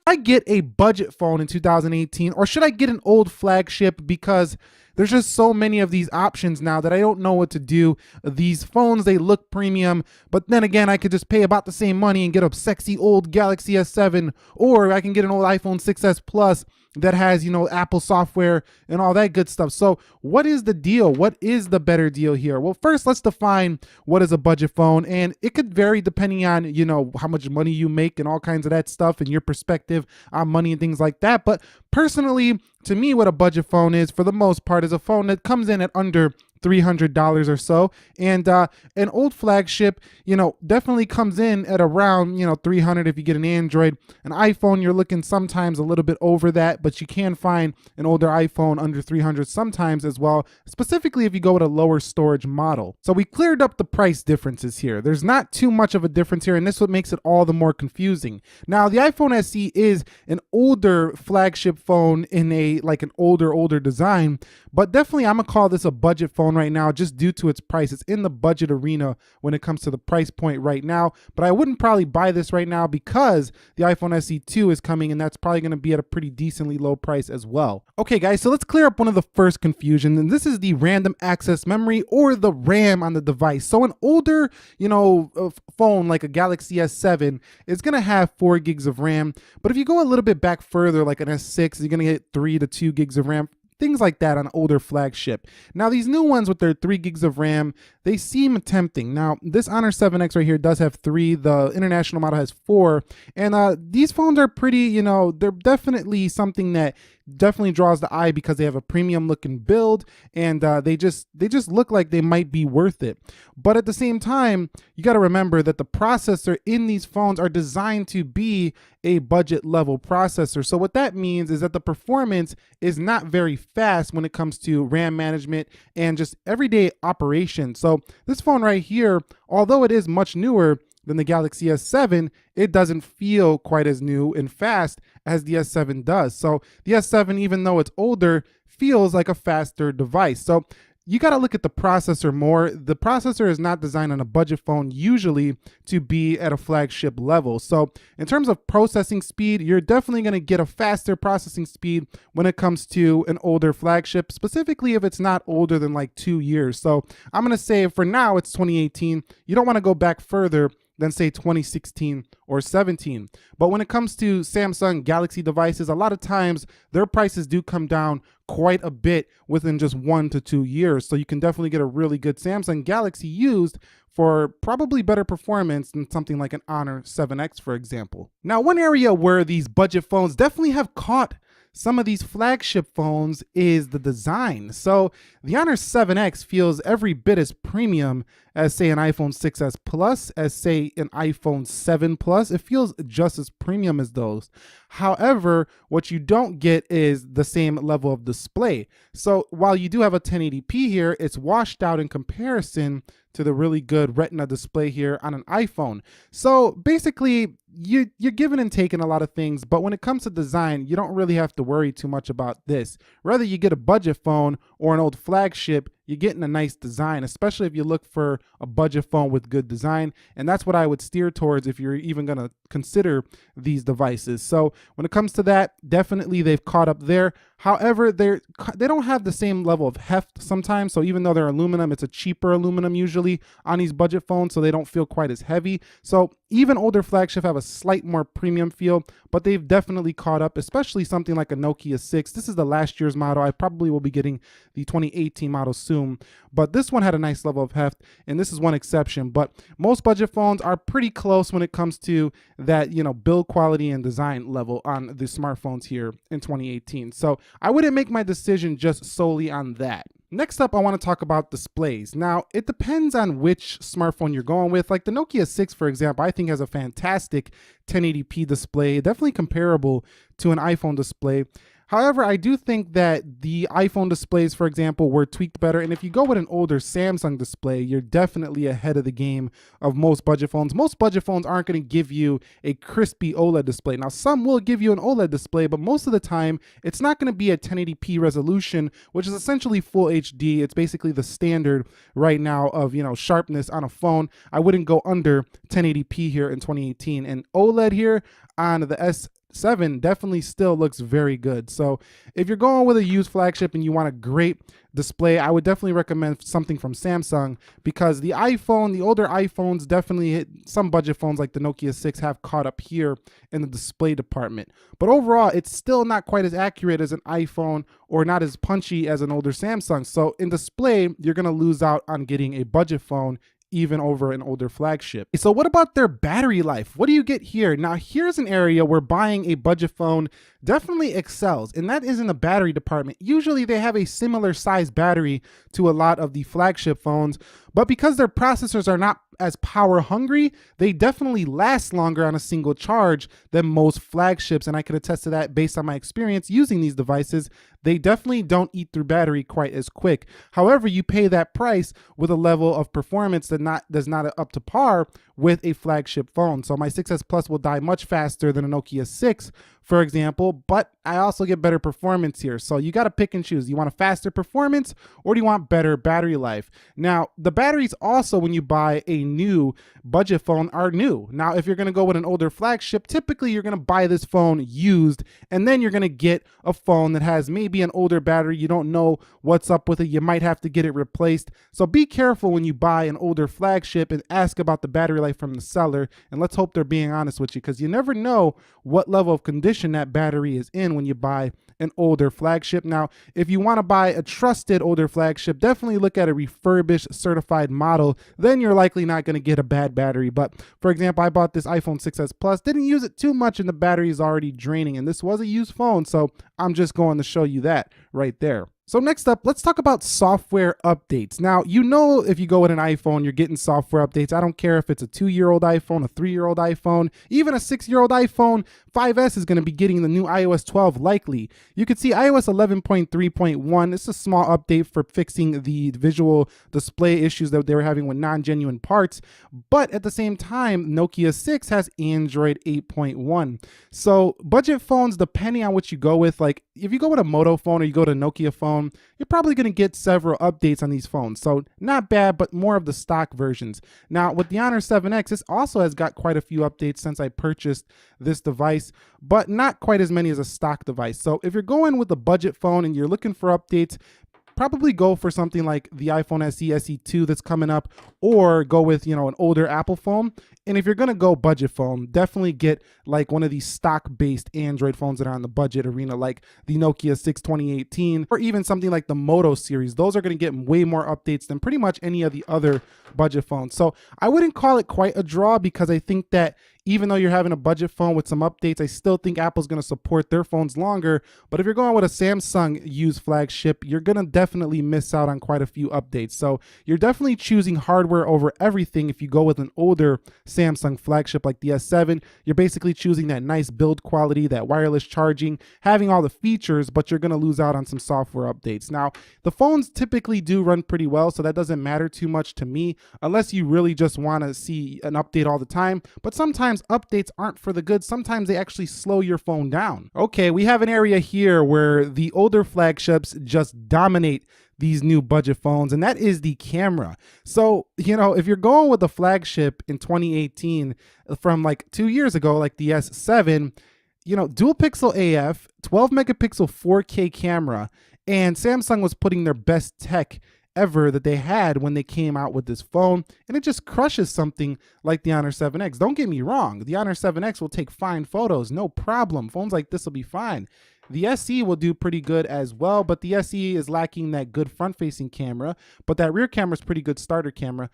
I get a budget phone in 2018, or should I get an old flagship? Because there's just so many of these options now that I don't know what to do. These phones, they look premium, but then again, I could just pay about the same money and get a sexy old Galaxy S7, or I can get an old iPhone 6s Plus that has, Apple software and all that good stuff. So what is the deal? What is the better deal here? Well, first, let's define what is a budget phone. And it could vary depending on, how much money you make and all kinds of that stuff and your perspective on money and things like that. But personally, to me, what a budget phone is, for the most part, is a phone that comes in at under $300 or so. And an old flagship, definitely comes in at around, $300 if you get an Android. An iPhone, you're looking sometimes a little bit over that, but you can find an older iPhone under $300 sometimes as well, specifically if you go with a lower storage model. So we cleared up the price differences here. There's not too much of a difference here, and this is what makes it all the more confusing. Now, the iPhone SE is an older flagship phone in an older design, but definitely I'm gonna call this a budget phone right now just due to its price. It's in the budget arena when it comes to the price point right now, but I wouldn't probably buy this right now because the iPhone SE 2 is coming, and that's probably going to be at a pretty decently low price as well. Okay guys, so let's clear up one of the first confusions, and this is the random access memory, or the RAM on the device. So an older, phone like a Galaxy S7 is going to have 4 gigs of RAM, but if you go a little bit back further, like an S6, you're going to get 3 to 2 gigs of RAM. Things like that on older flagship. Now, these new ones with their 3 gigs of RAM, they seem tempting. Now, this Honor 7X right here does have 3. The international model has 4. And these phones are pretty, they're definitely something that definitely draws the eye because they have a premium looking build, and they just look like they might be worth it. But at the same time, you got to remember that the processor in these phones are designed to be a budget level processor. So what that means is that the performance is not very fast when it comes to RAM management and just everyday operation. So this phone right here, although it is much newer than the Galaxy S7, it doesn't feel quite as new and fast as the S7 does. So the S7, even though it's older, feels like a faster device. So you got to look at the processor more. The processor is not designed on a budget phone usually to be at a flagship level. So in terms of processing speed, you're definitely going to get a faster processing speed when it comes to an older flagship, specifically if it's not older than like 2 years. So I'm going to say for now it's 2018. You don't want to go back further than say 2016 or 17. But when it comes to Samsung Galaxy devices, a lot of times their prices do come down quite a bit within just 1 to 2 years. So you can definitely get a really good Samsung Galaxy used for probably better performance than something like an Honor 7X, for example. Now, one area where these budget phones definitely have caught some of these flagship phones is the design. So the Honor 7X feels every bit as premium as say an iPhone 6s Plus, as say an iPhone 7 Plus. It feels just as premium as those. However, what you don't get is the same level of display. So while you do have a 1080p here, it's washed out in comparison to the really good Retina display here on an iPhone. So basically, you're giving and taking a lot of things, but when it comes to design, you don't really have to worry too much about this. Whether you get a budget phone or an old flagship, you're getting a nice design, especially if you look for a budget phone with good design. And that's what I would steer towards if you're even going to consider these devices. So when it comes to that, definitely they've caught up there. However, they don't have the same level of heft sometimes. So even though they're aluminum, it's a cheaper aluminum usually on these budget phones, so they don't feel quite as heavy. So even older flagships have a slight more premium feel, but they've definitely caught up, especially something like a Nokia 6. This is the last year's model. I probably will be getting the 2018 model soon, but this one had a nice level of heft, and this is one exception. But most budget phones are pretty close when it comes to that, build quality and design level on the smartphones here in 2018. So I wouldn't make my decision just solely on that. Next up, I want to talk about displays. Now, it depends on which smartphone you're going with. Like the Nokia 6, for example, I think has a fantastic 1080p display, definitely comparable to an iPhone display. However, I do think that the iPhone displays, for example, were tweaked better. And if you go with an older Samsung display, you're definitely ahead of the game of most budget phones. Most budget phones aren't going to give you a crispy OLED display. Now, some will give you an OLED display, but most of the time, it's not going to be a 1080p resolution, which is essentially full HD. It's basically the standard right now of, sharpness on a phone. I wouldn't go under 1080p here in 2018. And OLED here on the S7 definitely still looks very good. So if you're going with a used flagship and you want a great display, I would definitely recommend something from Samsung, because the older iPhones definitely hit, some budget phones like the Nokia 6 have caught up here in the display department. But overall, it's still not quite as accurate as an iPhone or not as punchy as an older Samsung. So in display, you're going to lose out on getting a budget phone even over an older flagship. So what about their battery life? What do you get here? Now, here's an area where buying a budget phone definitely excels, and that is in the battery department. Usually they have a similar size battery to a lot of the flagship phones, but because their processors are not as power hungry, they definitely last longer on a single charge than most flagships. And I can attest to that based on my experience using these devices. They definitely don't eat through battery quite as quick. However, you pay that price with a level of performance that's not up to par with a flagship phone. So my 6S Plus will die much faster than a Nokia 6, for example, but I also get better performance here. So you got to pick and choose. You want a faster performance or do you want better battery life? Now, the batteries also, when you buy a new budget phone, are new. Now, if you're going to go with an older flagship, typically you're going to buy this phone used, and then you're going to get a phone that has maybe an older battery. You don't know what's up with it. You might have to get it replaced. So be careful when you buy an older flagship and ask about the battery life from the seller. And let's hope they're being honest with you, because you never know what level of condition that battery is in when you buy an older flagship. Now, if you want to buy a trusted older flagship, definitely look at a refurbished certified model. Then you're likely not going to get a bad battery. But for example, I bought this iPhone 6S Plus, didn't use it too much, and the battery is already draining. And this was a used phone, so I'm just going to show you that right there. So next up, let's talk about software updates. Now, if you go with an iPhone, you're getting software updates. I don't care if it's a 2-year-old iPhone, a 3-year-old iPhone, even a 6-year-old iPhone. 5S is going to be getting the new iOS 12 likely. You can see iOS 11.3.1. It's a small update for fixing the visual display issues that they were having with non-genuine parts. But at the same time, Nokia 6 has Android 8.1. So budget phones, depending on what you go with, like if you go with a Moto phone or you go to a Nokia phone, you're probably going to get several updates on these phones. So not bad, but more of the stock versions. Now with the Honor 7X, this also has got quite a few updates since I purchased this device, but not quite as many as a stock device. So if you're going with a budget phone and you're looking for updates, probably go for something like the iPhone SE, SE2 that's coming up, or go with, an older Apple phone. And if you're going to go budget phone, definitely get like one of these stock-based Android phones that are on the budget arena, like the Nokia 6 2018, or even something like the Moto series. Those are going to get way more updates than pretty much any of the other budget phones. So I wouldn't call it quite a draw, because I think that even though you're having a budget phone with some updates, I still think Apple's going to support their phones longer. But if you're going with a Samsung used flagship, you're going to definitely miss out on quite a few updates. So you're definitely choosing hardware over everything. If you go with an older Samsung flagship like the S7, you're basically choosing that nice build quality, that wireless charging, having all the features, but you're going to lose out on some software updates. Now, the phones typically do run pretty well, so that doesn't matter too much to me, unless you really just want to see an update all the time. But sometimes updates aren't for the good. Sometimes they actually slow your phone down. Okay, we have an area here where the older flagships just dominate these new budget phones, and that is the camera. So, if you're going with a flagship in 2018 from like 2 years ago, like the S7, dual pixel AF, 12 megapixel 4K camera, and Samsung was putting their best tech ever that they had when they came out with this phone, and it just crushes something like the Honor 7X. Don't get me wrong, the Honor 7X will take fine photos, no problem. Phones like this will be fine. The SE will do pretty good as well, but the SE is lacking that good front-facing camera, but that rear camera is pretty good starter camera.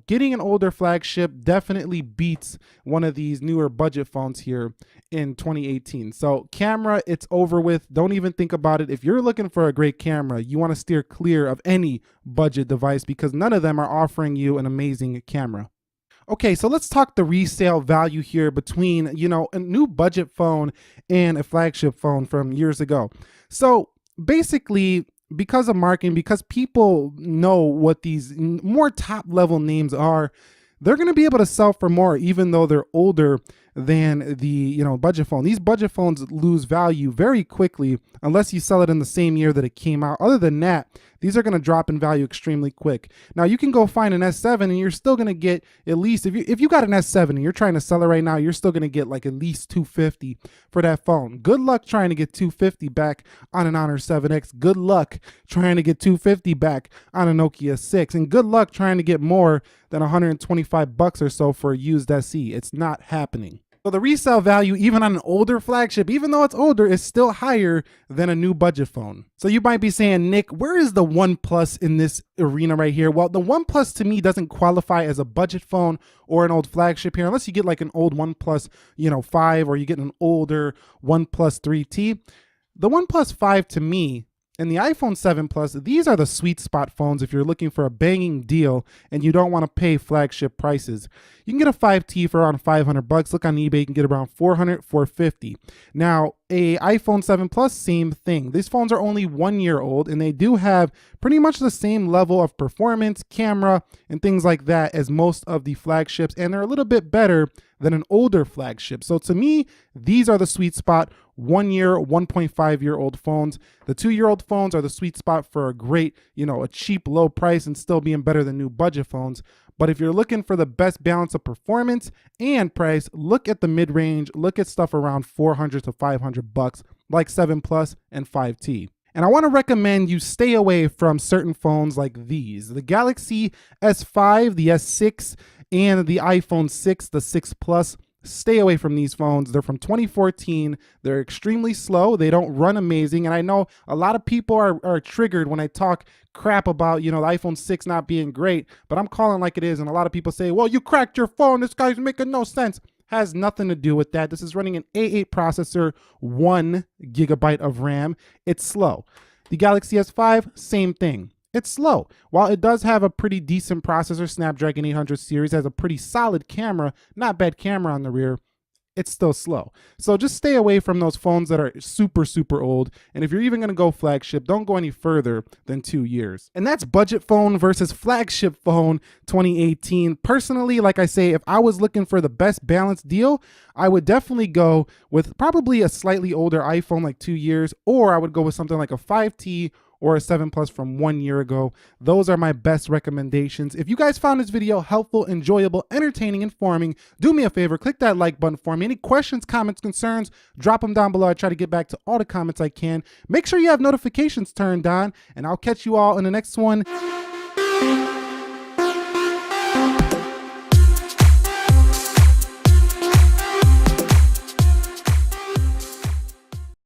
Getting an older flagship definitely beats one of these newer budget phones here in 2018. So camera, it's over with. Don't even think about it. If you're looking for a great camera, you want to steer clear of any budget device, because none of them are offering you an amazing camera. Okay, so let's talk the resale value here between, a new budget phone and a flagship phone from years ago. So basically, because of marketing, because people know what these more top level names are, they're going to be able to sell for more, even though they're older than the budget phone. These budget phones lose value very quickly unless you sell it in the same year that it came out. Other than that, these are going to drop in value extremely quick. Now you can go find an S7 and you're still going to get at least, if you got an S7 and you're trying to sell it right now, you're still going to get like at least $250 for that phone. Good luck trying to get $250 back on an Honor 7X. Good luck trying to get $250 back on a Nokia 6, and good luck trying to get more than $125 or so for a used SE. It's not happening. So the resale value, even on an older flagship, even though it's older, is still higher than a new budget phone. So you might be saying, Nick, where is the OnePlus in this arena right here? Well, the OnePlus to me doesn't qualify as a budget phone or an old flagship here, unless you get like an old OnePlus, 5, or you get an older OnePlus 3T. The OnePlus 5 to me, and the iPhone 7 Plus, these are the sweet spot phones if you're looking for a banging deal and you don't want to pay flagship prices. You can get a 5T for around $500. Look on eBay, you can get around $400, $450. Now, a iPhone 7 Plus, same thing. These phones are only 1 year old and they do have pretty much the same level of performance, camera, and things like that as most of the flagships, and they're a little bit better than an older flagship. So to me, these are the sweet spot 1 year, 1.5 year old phones. The 2-year-old phones are the sweet spot for a great, a cheap, low price and still being better than new budget phones. But if you're looking for the best balance of performance and price, look at the mid-range, look at stuff around $400 to $500, like 7 Plus and 5T. And I want to recommend you stay away from certain phones like these. The Galaxy S5, the S6, and the iPhone 6, the 6 Plus. Stay away from these phones. They're from 2014. They're extremely slow. They don't run amazing. And I know a lot of people are triggered when I talk crap about, the iPhone 6 not being great, but I'm calling like it is. And a lot of people say, well, you cracked your phone. This guy's making no sense. Has nothing to do with that. This is running an A8 processor, 1 gigabyte of RAM. It's slow. The Galaxy S5, same thing. It's slow. While it does have a pretty decent processor, Snapdragon 800 series, has a pretty solid camera, not bad camera on the rear, it's still slow. So just stay away from those phones that are super, super old. And if you're even going to go flagship, don't go any further than 2 years. And that's budget phone versus flagship phone 2018. Personally, like I say, if I was looking for the best balanced deal, I would definitely go with probably a slightly older iPhone, like 2 years, or I would go with something like a 5T or a 7 Plus from 1 year ago. Those are my best recommendations. If you guys found this video helpful, enjoyable, entertaining, informing, do me a favor, click that like button for me. Any questions, comments, concerns, drop them down below. I try to get back to all the comments I can. Make sure you have notifications turned on, and I'll catch you all in the next one.